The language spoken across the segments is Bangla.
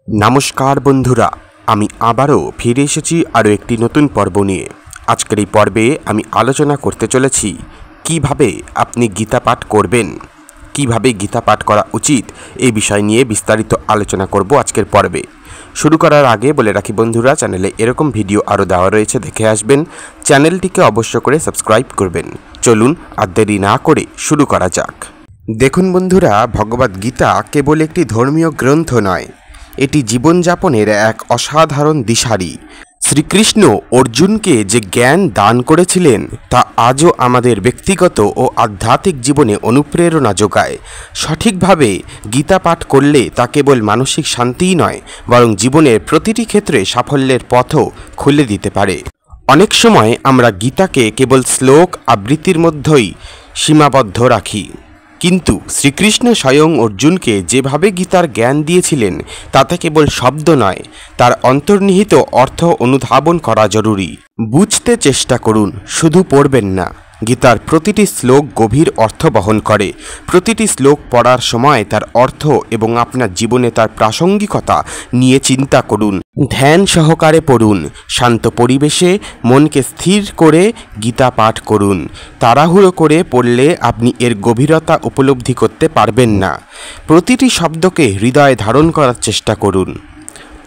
নমস্কার বন্ধুরা, আমি আবারও ফিরে এসেছি আরও একটি নতুন পর্ব নিয়ে। আজকের এই পর্বে আমি আলোচনা করতে চলেছি কিভাবে আপনি গীতা পাঠ করবেন, কিভাবে গীতা পাঠ করা উচিত এই বিষয় নিয়ে বিস্তারিত আলোচনা করব আজকের পর্বে। শুরু করার আগে বলে রাখি বন্ধুরা, চ্যানেলে এরকম ভিডিও আরও দেওয়া রয়েছে, দেখে আসবেন। চ্যানেলটিকে অবশ্য করে সাবস্ক্রাইব করবেন। চলুন আর দেরি না করে শুরু করা যাক। দেখুন বন্ধুরা, ভগবদ্গীতা কেবল একটি ধর্মীয় গ্রন্থ নয়, এটি জীবনযাপনের এক অসাধারণ দিশারি। শ্রীকৃষ্ণ অর্জুনকে যে জ্ঞান দান করেছিলেন তা আজও আমাদের ব্যক্তিগত ও আধ্যাত্মিক জীবনে অনুপ্রেরণা যোগায়। সঠিকভাবে গীতা পাঠ করলে তা কেবল মানসিক শান্তিই নয়, বরং জীবনের প্রতিটি ক্ষেত্রে সাফল্যের পথও খুলে দিতে পারে। অনেক সময় আমরা গীতাকে কেবল শ্লোক আবৃত্তির মধ্যেই সীমাবদ্ধ রাখি, কিন্তু শ্রীকৃষ্ণ স্বয়ং অর্জুনকে যেভাবে গীতার জ্ঞান দিয়েছিলেন তাতে কেবল শব্দ নয়, তার অন্তর্নিহিত অর্থ অনুধাবন করা জরুরি। বুঝতে চেষ্টা করুন, শুধু পড়বেন না। গীতার প্রতিটি শ্লোক গভীর অর্থ বহন করে। প্রতিটি শ্লোক পড়ার সময় তার অর্থ এবং আপনার জীবনে তার প্রাসঙ্গিকতা নিয়ে চিন্তা করুন। ধ্যান সহকারে পড়ুন, শান্ত পরিবেশে মনকে স্থির করে গীতা পাঠ করুন। তাড়াহুড়ো করে পড়লে আপনি এর গভীরতা উপলব্ধি করতে পারবেন না। প্রতিটি শব্দকে হৃদয়ে ধারণ করার চেষ্টা করুন।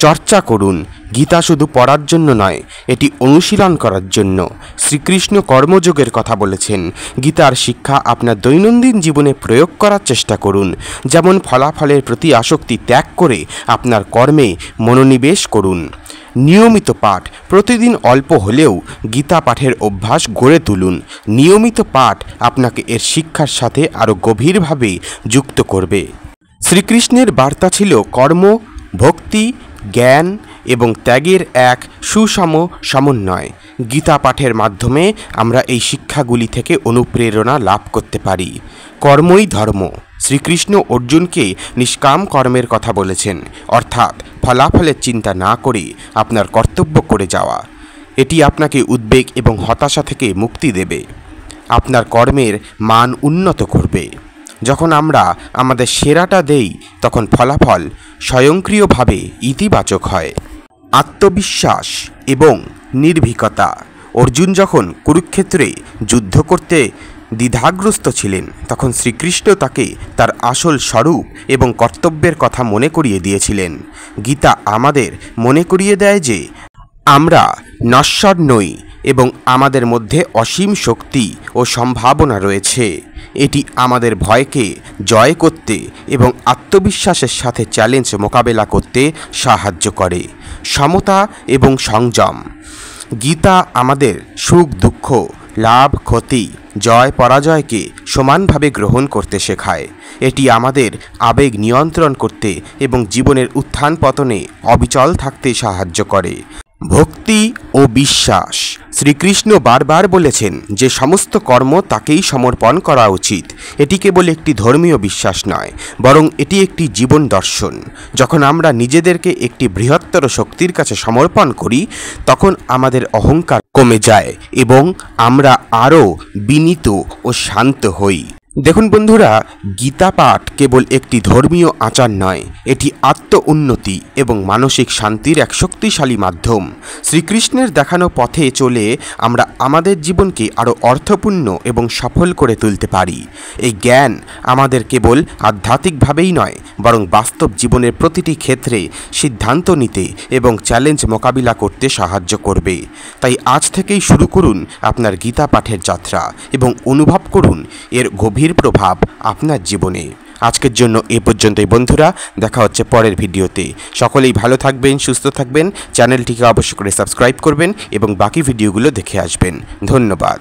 চর্চা করুন। গীতা শুধু পড়ার জন্য নয়, এটি অনুশীলন করার জন্য। শ্রীকৃষ্ণ কর্মযোগের কথা বলেছেন। গীতার শিক্ষা আপনার দৈনন্দিন জীবনে প্রয়োগ করার চেষ্টা করুন। যেমন ফলাফলের প্রতি আসক্তি ত্যাগ করে আপনার কর্মে মনোনিবেশ করুন। নিয়মিত পাঠ, প্রতিদিন অল্প হলেও গীতা পাঠের অভ্যাস গড়ে তুলুন। নিয়মিত পাঠ আপনাকে এর শিক্ষার সাথে আরও গভীরভাবে যুক্ত করবে। শ্রীকৃষ্ণের বার্তা ছিল কর্ম, ভক্তি, জ্ঞান এবং ত্যাগের এক সুষম সমন্বয়। গীতা পাঠের মাধ্যমে আমরা এই শিক্ষাগুলি থেকে অনুপ্রেরণা লাভ করতে পারি। কর্মই ধর্ম। শ্রীকৃষ্ণ অর্জুনকে নিষ্কাম কর্মের কথা বলেছেন, অর্থাৎ ফলাফলের চিন্তা না করে আপনার কর্তব্য করে যাওয়া। এটি আপনাকে উদ্বেগ এবং হতাশা থেকে মুক্তি দেবে, আপনার কর্মের মান উন্নত করবে। যখন আমরা আমাদের সেরাটা দেই তখন ফলাফল স্বয়ংক্রিয়ভাবে ইতিবাচক হয়। আত্মবিশ্বাস এবং নির্ভীকতা। অর্জুন যখন কুরুক্ষেত্রে যুদ্ধ করতে দ্বিধাগ্রস্ত ছিলেন, তখন শ্রীকৃষ্ণ তাকে তার আসল স্বরূপ এবং কর্তব্যের কথা মনে করিয়ে দিয়েছিলেন। গীতা আমাদের মনে করিয়ে দেয় যে আমরা নশ্বর নই এবং আমাদের মধ্যে অসীম শক্তি ও সম্ভাবনা রয়েছে। এটি আমাদের ভয়কে জয় করতে এবং আত্মবিশ্বাসের সাথে চ্যালেঞ্জ মোকাবেলা করতে সাহায্য করে। সমতা এবং সংযম। গীতা আমাদের সুখ দুঃখ, লাভ ক্ষতি, জয় পরাজয়কে সমানভাবে গ্রহণ করতে শেখায়। এটি আমাদের আবেগ নিয়ন্ত্রণ করতে এবং জীবনের উত্থান পতনে অবিচল থাকতে সাহায্য করে। ভক্তি ও বিশ্বাস। শ্রীকৃষ্ণ বারবার বলেছেন যে সমস্ত কর্ম তাকেই সমর্পণ করা উচিত। এটি কেবল একটি ধর্মীয় বিশ্বাস নয়, বরং এটি একটি জীবন দর্শন। যখন আমরা নিজেদেরকে একটি বৃহত্তর শক্তির কাছে সমর্পণ করি, তখন আমাদের অহংকার কমে যায় এবং আমরা আরও বিনীত ও শান্ত হই। দেখুন বন্ধুরা, গীতা পাঠ কেবল একটি ধর্মীয় আচার নয়, এটি আত্ম উন্নতি এবং মানসিক শান্তির এক শক্তিশালী মাধ্যম। শ্রীকৃষ্ণের দেখানো পথে চলে আমরা আমাদের জীবনকে আরও অর্থপূর্ণ এবং সফল করে তুলতে পারি। এই জ্ঞান আমাদের কেবল আধ্যাত্মিকভাবেই নয়, বরং বাস্তব জীবনের প্রতিটি ক্ষেত্রে সিদ্ধান্ত নিতে এবং চ্যালেঞ্জ মোকাবিলা করতে সাহায্য করবে। তাই আজ থেকেই শুরু করুন আপনার গীতা পাঠের যাত্রা এবং অনুভব করুন এর গভীর প্রভাব আপনার জীবনে। আজকের জন্য এ পর্যন্তই বন্ধুরা, দেখা হচ্ছে পরের ভিডিওতে। সকলেই ভালো থাকবেন, সুস্থ থাকবেন। চ্যানেলটিকে অবশ্যই করে সাবস্ক্রাইব করবেন এবং বাকি ভিডিওগুলো দেখে আসবেন। ধন্যবাদ।